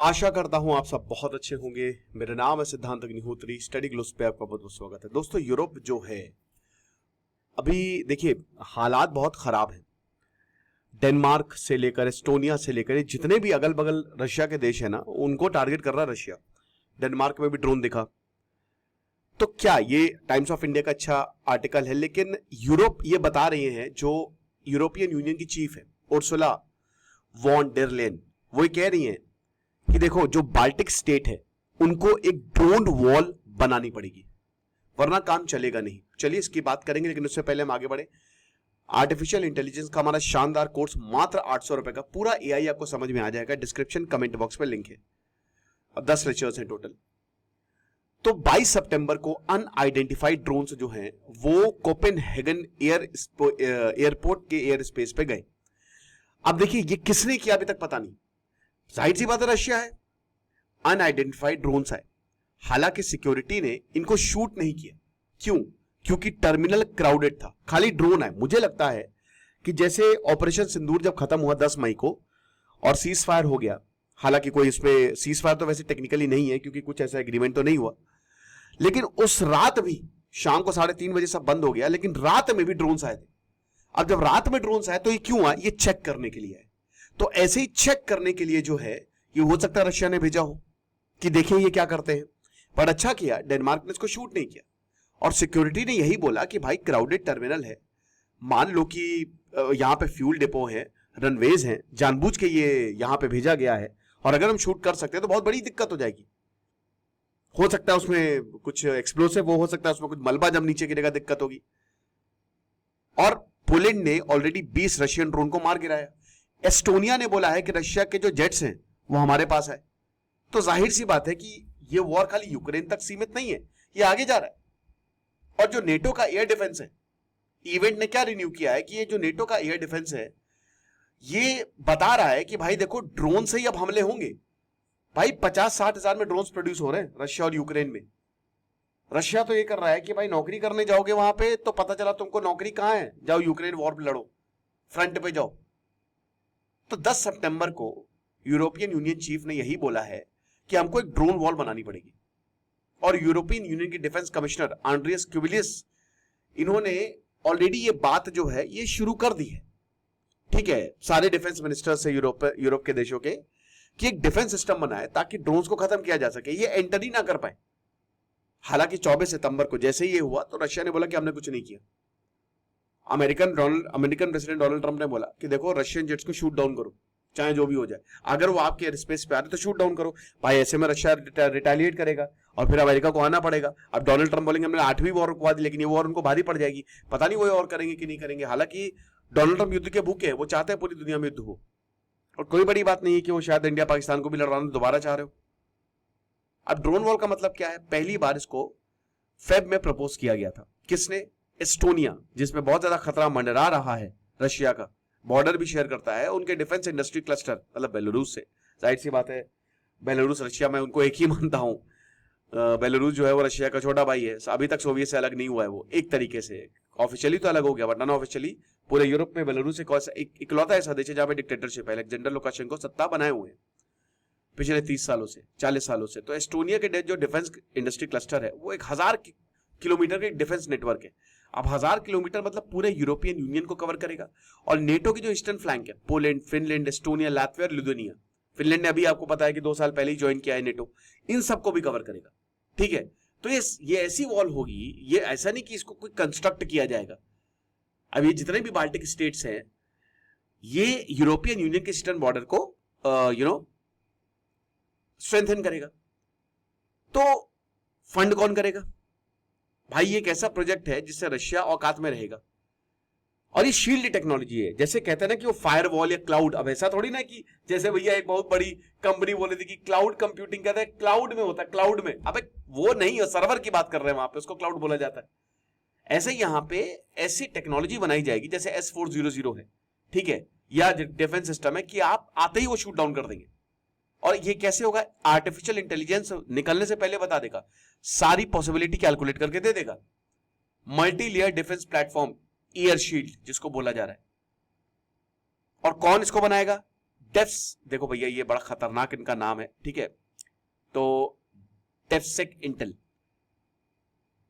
आशा करता हूं आप सब बहुत अच्छे होंगे। मेरा नाम है सिद्धांत अग्निहोत्री। स्टडी ग्लोब्स पे आपका बहुत बहुत स्वागत है। दोस्तों, यूरोप जो है अभी देखिए हालात बहुत खराब हैं। डेनमार्क से लेकर एस्टोनिया से लेकर जितने भी अगल बगल रशिया के देश है ना, उनको टारगेट कर रहा है रशिया। डेनमार्क में भी ड्रोन दिखा। तो क्या ये टाइम्स ऑफ इंडिया का अच्छा आर्टिकल है, लेकिन यूरोप ये बता रहे हैं, जो यूरोपियन यूनियन की चीफ है उर्सुला वॉन डेर लेyen, वो ये कह रही हैं कि देखो जो बाल्टिक स्टेट है उनको एक ड्रोन वॉल बनानी पड़ेगी, वरना काम चलेगा नहीं। चलिए इसकी बात करेंगे, लेकिन उससे पहले हम आगे बढ़े। आर्टिफिशियल इंटेलिजेंस का हमारा शानदार कोर्स मात्र 800 रुपए का, पूरा एआई आपको समझ में आ जाएगा। डिस्क्रिप्शन कमेंट बॉक्स में लिंक है और 10 लेक्चर्स हैं टोटल। तो 22 सितंबर को अनआइडेंटिफाइड ड्रोन्स जो हैं वो कोपेनहेगन एयरपोर्ट के एयर स्पेस पे गए। अब देखिए ये किसने किया अभी तक पता नहीं। जाहिर सी बात है रशिया है। अनआइडेंटिफाइड ड्रोन्स आए, हालांकि सिक्योरिटी ने इनको शूट नहीं किया। क्यों? क्योंकि टर्मिनल क्राउडेड था। खाली ड्रोन आए। मुझे लगता है कि जैसे ऑपरेशन सिंदूर जब खत्म हुआ 10 मई को और सीज फायर हो गया, हालांकि कोई इसमें सीज फायर तो वैसे टेक्निकली नहीं है क्योंकि कुछ ऐसा एग्रीमेंट तो नहीं हुआ, लेकिन उस रात भी शाम को 3:30 बजे सब बंद हो गया, लेकिन रात में भी ड्रोन्स आए थे। अब जब रात में ड्रोन्स आए तो ये क्यों आए? ये चेक करने के लिए आए। तो ऐसे ही चेक करने के लिए जो है, ये हो सकता है रशिया ने भेजा हो कि देखें ये क्या करते हैं। पर अच्छा किया डेनमार्क ने इसको शूट नहीं किया, और सिक्योरिटी ने यही बोला कि भाई क्राउडेड टर्मिनल है, मान लो कि यहां पे फ्यूल डिपो है, रनवेज हैं, जानबूझ के ये यहां पे भेजा गया है, और अगर हम शूट कर सकते हैं तो बहुत बड़ी दिक्कत हो जाएगी। हो सकता है उसमें कुछ एक्सप्लोसिव, वो हो सकता है उसमें कुछ मलबा जब नीचे गिरेगा दिक्कत होगी। और पोलैंड ने ऑलरेडी 20 रशियन ड्रोन को मार गिराया। एस्टोनिया ने बोला है कि रशिया के जो जेट्स हैं वो हमारे पास है। तो जाहिर सी बात है कि ये वॉर खाली यूक्रेन तक सीमित नहीं है, ये आगे जा रहा है। और जो नेटो का एयर डिफेंस है, इवेंट ने क्या रिन्यू किया है कि ये जो नेटो का एयर डिफेंस है ये बता रहा है कि भाई देखो ड्रोन से ही अब हमले होंगे। भाई 50-60 हजार में ड्रोन्स प्रोड्यूस हो रहे हैं रशिया और यूक्रेन में। रशिया तो ये कर रहा है कि भाई नौकरी करने जाओगे वहां पे तो पता चला तुमको नौकरी कहां है, जाओ यूक्रेन वॉर पे लड़ो, फ्रंट पे जाओ। तो 10 सितंबर को यूरोपियन यूनियन चीफ ने यही बोला है कि हमको एक ड्रोन वॉल बनानी पड़ेगी। और यूरोपियन यूनियन के डिफेंस कमिश्नर आंड्रियस क्यूबिलियस, इन्होंने ऑलरेडी ये बात जो है ये शुरू कर दी है। ठीक है, सारे डिफेंस मिनिस्टर से यूरोप के देशों के, कि एक डिफेंस सिस्टम बनाए ताकि ड्रोन्स को खत्म किया जा सके, ये एंटर ही ना कर पाए। हालांकि 24 सितंबर को जैसे ही ये हुआ तो रशिया ने बोला कि हमने कुछ नहीं किया। अमेरिकन प्रेसिडेंट डोनाल्ड ट्रंप ने बोला कि देखो रशियन जेट्स को शूट डाउन करो, चाहे जो भी हो जाए। अगर वो आपके एयर स्पेस पे आ रहे तो शूट डाउन करो। भाई ऐसे में रशिया रिटेलिएट करेगा और फिर अमेरिका को आना पड़ेगा। अब डोनाल्ड ट्रंप बोलेंगे हमने 8वीं वॉर रुकवा दी, लेकिन ये वॉर उनको भारी पड़ जाएगी। पता नहीं वो और करेंगे कि नहीं करेंगे। हालांकि डोनाल्ड ट्रंप युद्ध के भूखे हैं, वो चाहते हैं पूरी दुनिया में युद्ध हो, और कोई बड़ी बात नहीं है कि वो शायद इंडिया पाकिस्तान को भी लड़वाना दोबारा चाह रहे हो। अब ड्रोन वॉर का मतलब क्या है? पहली बार इसको फेब में प्रपोज किया गया था। किसने? एस्टोनिया, जिसमें बहुत ज्यादा खतरा मंडरा रहा है। रशिया का बॉर्डर भी शेयर करता है उनके डिफेंस इंडस्ट्री क्लस्टर, मतलब बेलारूस से। जाहिर सी बात है बेलारूस रशिया में उनको एक ही मानता हूं। बेलारूस जो है वो रशिया का छोटा भाई है। अभी तक सोवियत से अलग नहीं हुआ है वो, एक तरीके से। ऑफिशियली तो अलग हो गया, बट नॉन ऑफिशियली पूरे यूरोप में बेलारूस एक इकलौता ऐसा देश है जहां पे डिक्टेटरशिप है। अलेक्जेंडर लुकाशेंको सत्ता बनाए हुए हैं पिछले 30 सालों से, 40 सालों से। तो एस्टोनिया के जो डिफेंस इंडस्ट्री क्लस्टर है वो एक 1000 किलोमीटर के डिफेंस नेटवर्क है। अब 1000 किलोमीटर मतलब पूरे यूरोपियन यूनियन को कवर करेगा। और नेटो की जो ईस्टर्न फ्लैंक है, Poland, Finland, Estonia, Latvia, Lithuania, Finland ने अभी आपको पता है कि 2 साल पहले ही ज्वाइन किया है नेटो, इन सबको भी कवर करेगा। ठीक है, तो ये ऐसी वॉल होगी, ये ऐसा नहीं कि इसको कोई कंस्ट्रक्ट किया जाएगा। अब ये जितने भी बाल्टिक स्टेट्स हैं ये यूरोपियन यूनियन के ईस्टर्न बॉर्डर को स्ट्रेंथन करेगा। तो फंड कौन करेगा? भाई ये एक ऐसा प्रोजेक्ट है जिससे रशिया औकात में रहेगा, और ये शील्ड टेक्नोलॉजी है। जैसे कहते हैं ना कि वो फायर वॉल या क्लाउड, अब ऐसा थोड़ी ना कि जैसे भैया एक बहुत बड़ी कंपनी बोली थी कि क्लाउड कंप्यूटिंग कहते हैं, क्लाउड में होता है, क्लाउड में। अब वो नहीं है, सर्वर की बात कर रहे हैं वहां पे, उसको क्लाउड बोला जाता है। ऐसे यहां पे ऐसी टेक्नोलॉजी बनाई जाएगी जैसे S-400 है, ठीक है, या डिफेंस सिस्टम है कि आप आते ही वो शूट डाउन कर देंगे। और ये कैसे होगा? आर्टिफिशियल इंटेलिजेंस निकलने से पहले बता देगा, सारी पॉसिबिलिटी कैलकुलेट करके दे देगा। Multi layer defence platform, air shield जिसको बोला जा रहा है। और कौन इसको बनाएगा? डेफ्स, देखो भैया ये बड़ा खतरनाक इनका नाम है, ठीक है। तो डेफसेक इंटेल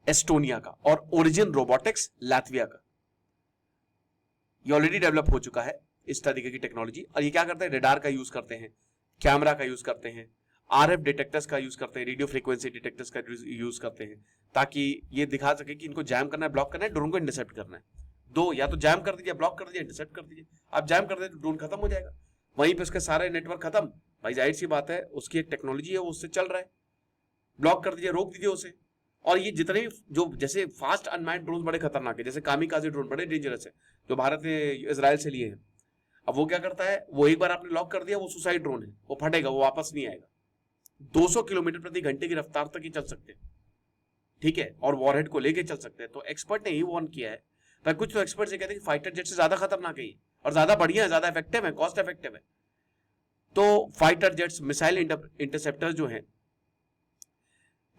एस्टोनिया का, और ओरिजिन रोबोटिक्स लातविया का। ये ऑलरेडी डेवलप हो चुका है इस तरीके की टेक्नोलॉजी। और ये क्या करते हैं, रेडार का यूज करते हैं, कैमरा का यूज करते हैं, आरएफ डिटेक्टर्स का यूज करते हैं, रेडियो फ्रीक्वेंसी डिटेक्टर्स का यूज करते हैं, ताकि ये दिखा सके कि इनको जैम करना है, ब्लॉक करना है, ड्रोन को इंटरसेप्ट करना है। दो, या तो जैम कर दीजिए, ब्लॉक कर दीजिए, इंटरसेप्ट कर दीजिए। आप जैम कर दे तो ड्रोन खत्म हो जाएगा, वहीं पे उसके सारे नेटवर्क खत्म। भाई जाहिर सी बात है, उसकी एक टेक्नोलॉजी है, वो उससे चल रहा है। ब्लॉक कर दीजिए, रोक दीजिए उसे। और ये जितने भी जो जैसे फास्ट अनमैन्ड ड्रोन बड़े खतरनाक है, जैसे कामिकाज़े ड्रोन बड़े डेंजरस है, जो भारत ने इजराइल से लिए हैं। अब वो क्या करता है, वो एक बार आपने लॉक कर दिया, वो सुसाइड ड्रोन है, वो फटेगा, वो वापस नहीं आएगा। 200 किलोमीटर प्रति घंटे की रफ्तार तक ही चल सकते हैं, ठीक है, और वॉरहेड को लेके चल सकते हैं। तो एक्सपर्ट ने ही वार्न किया है। पर कुछ तो एक्सपर्ट ये कहते हैं कि फाइटर जेट से ज्यादा खतरनाक है और ज्यादा बढ़िया है, ज्यादा इफेक्टिव है, कॉस्ट इफेक्टिव है। तो फाइटर जेट्स, मिसाइल इंटरसेप्टर जो है,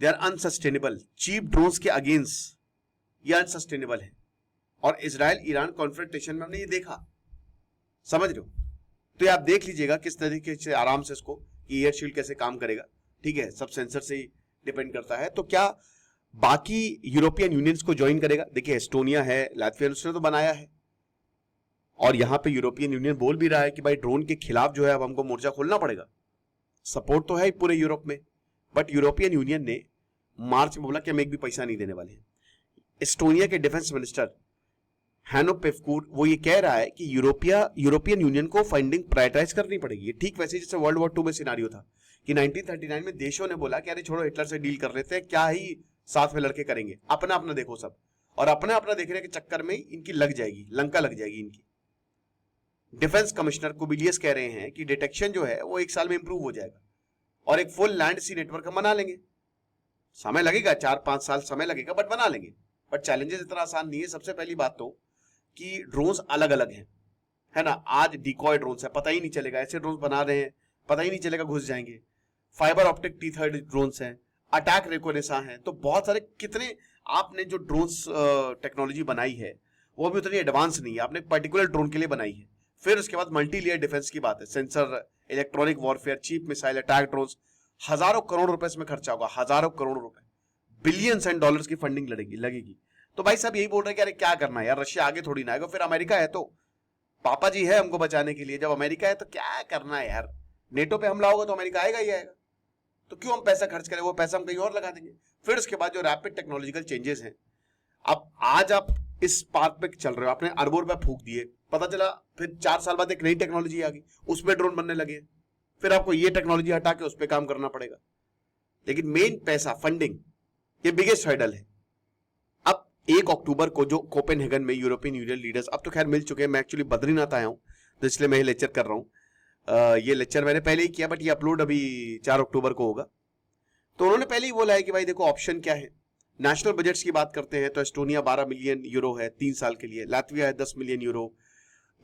they are unsustainable. Cheap drones के अगेंस्ट ये अनसस्टेनेबल है। और इजराइल ईरान कॉन्फ्रंटेशन में हमने ये देखा, समझ रहे हो। तो ये आप देख लीजिएगा किस तरीके से आराम से इसको एयर शील्ड कैसे काम करेगा, ठीक है, सब सेंसर से ही डिपेंड करता है। तो क्या बाकी यूरोपियन यूनियंस को ज्वाइन करेगा? देखिए एस्टोनिया है, लातविया, उसने तो बनाया है, और यहां पे यूरोपियन यूनियन बोल भी रहा है कि भाई ड्रोन के खिलाफ जो है अब हमको मोर्चा खोलना पड़ेगा। सपोर्ट तो है पूरे यूरोप में, बट यूरोपियन यूनियन ने मार्च में बोला कि हम एक भी पैसा नहीं देने वाले हैं। एस्टोनिया के डिफेंस मिनिस्टर हैनो पेवकूर वो ये कह रहा है कि यूरोपियन यूनियन को फंडिंग प्रायोरिटाइज करनी पड़ेगी। ठीक वैसे जैसे वर्ल्ड वॉर 2 में सिनारियो था कि 1939 में देशों ने बोला कि अरे छोड़ो हिटलर से डील कर लेते हैं, क्या ही साथ में लड़के करेंगे, अपना अपना देखो सब। और अपना अपना देखने के चक्कर में इनकी लग जाएगी, लंका लग जाएगी इनकी। डिफेंस कमिश्नर कुबिलियस कह रहे हैं कि डिटेक्शन जो है वो 1 साल में इंप्रूव हो जाएगा और एक फुल लैंड सी नेटवर्क हम बना लेंगे। समय लगेगा, 4-5 साल समय लगेगा, बट बना लेंगे। बट चैलेंजेस इतना आसान नहीं है। सबसे पहली बात तो कि ड्रोन्स अलग अलग हैं, है ना। आज डिकॉय ड्रोन्स है, पता ही नहीं चलेगा, ऐसे ड्रोन्स बना रहे हैं, पता ही नहीं चलेगा, घुस जाएंगे। फाइबर ऑप्टिक T-30 ड्रोन्स हैं, अटैक रेकोनेसा हैं। तो बहुत सारे, कितने आपने जो ड्रोन्स टेक्नोलॉजी बनाई है वो भी उतनी एडवांस नहीं है, आपने एक पर्टिकुलर ड्रोन के लिए बनाई है। फिर उसके बाद मल्टी लेयर डिफेंस की बात है, sensor, electronic warfare, cheap missile, attack drones. हजारों करोड़ रुपए इसमें खर्चा होगा, हजारों करोड़ रुपए, बिलियंस एंड डॉलर्स की फंडिंग लगेगी। तो भाई साहब यही बोल रहे हैं कि अरे क्या करना है यार, रशिया आगे थोड़ी ना आएगा, फिर अमेरिका है तो पापा जी है हमको बचाने के लिए। जब अमेरिका है तो क्या करना है यार, नेटो पे हमला होगा तो अमेरिका आएगा ही आएगा। तो क्यों हम पैसा खर्च करें, वो पैसा हम कहीं और लगा देंगे। फिर उसके बाद जो रैपिड टेक्नोलॉजिकल चेंजेस हैं, अब आज आप इस पाथ पे चल रहे हो, आपने अरबों रुपए फूक दिए, पता चला फिर 4 साल बाद एक नई टेक्नोलॉजी आ गई, उसमें ड्रोन बनने लगे, फिर आपको ये टेक्नोलॉजी हटा के उस पर काम करना पड़ेगा। लेकिन मेन पैसा, फंडिंग, ये बिगेस्ट हर्डल है। अब 1 अक्टूबर को जो कोपेनहेगन में यूरोपियन यूनियन लीडर्स, अब तो खैर मिल चुके हैं, मैं एक्चुअली बद्रीनाथ आया हूँ तो इसलिए मैं ये लेक्चर कर रहा हूँ। ये लेक्चर मैंने पहले ही किया, बट ये अपलोड अभी 4 अक्टूबर को होगा। तो उन्होंने पहले ही बोला है कि भाई देखो ऑप्शन क्या है। नेशनल बजट्स की बात करते हैं तो एस्टोनिया 12 मिलियन यूरो है 3 साल के लिए, लातविया है 10 मिलियन यूरो,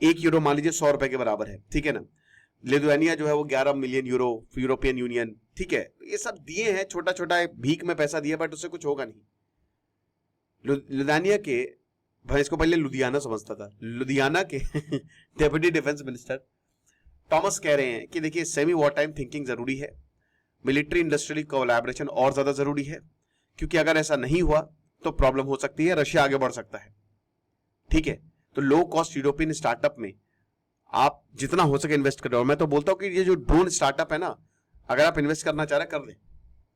1 यूरो मान लीजिए 100 रुपए के बराबर है, ठीक है ना। लिथुआनिया जो है वो 11 मिलियन यूरो, यूरोपियन यूनियन, ठीक है। ये सब दिए हैं, छोटा छोटा भीख में पैसा दिया, बट उससे कुछ होगा नहीं। लुधियाना के, भाई इसको पहले लुधियाना समझता था, लुधियाना के डेप्यूटी डिफेंस मिनिस्टर टॉमस कह रहे हैं कि देखिए सेमी वॉर टाइम थिंकिंग जरूरी है, मिलिट्री इंडस्ट्रियल कोलैबोरेशन और ज्यादा जरूरी है, क्योंकि अगर ऐसा नहीं हुआ तो प्रॉब्लम हो सकती है, रशिया आगे बढ़ सकता है, ठीक है। तो लो कॉस्ट यूरोपियन स्टार्टअप में आप जितना हो सके इन्वेस्ट करें। और मैं तो बोलता हूं कि ये जो ड्रोन स्टार्टअप है ना, अगर आप इन्वेस्ट करना चाह रहे कर लें,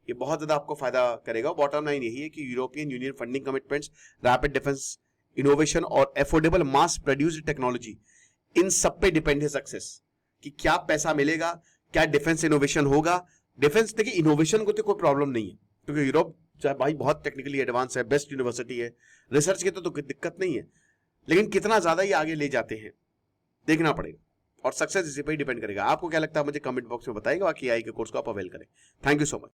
ये बहुत ज्यादा आपको फायदा करेगा। बॉटम लाइन यही है कि European union funding commitments, rapid defence innovation और एफोर्डेबल मास प्रोड्यूस्ड टेक्नोलॉजी, इन सब पे डिपेंड है सक्सेस, कि क्या पैसा मिलेगा, क्या डिफेंस इनोवेशन होगा। डिफेंस देखिए, इनोवेशन को तो कोई प्रॉब्लम नहीं है, क्योंकि यूरोप चाहे भाई बहुत टेक्निकली एडवांस है, बेस्ट यूनिवर्सिटी है, रिसर्च की तो दिक्कत नहीं है। लेकिन कितना ज्यादा ये आगे ले जाते हैं देखना पड़ेगा, और सक्सेस इसी पे ही डिपेंड करेगा। आपको क्या लगता है मुझे कमेंट बॉक्स में बताइएगा। बाकी AI के कोर्स को आप अवेल करें। Thank you so much.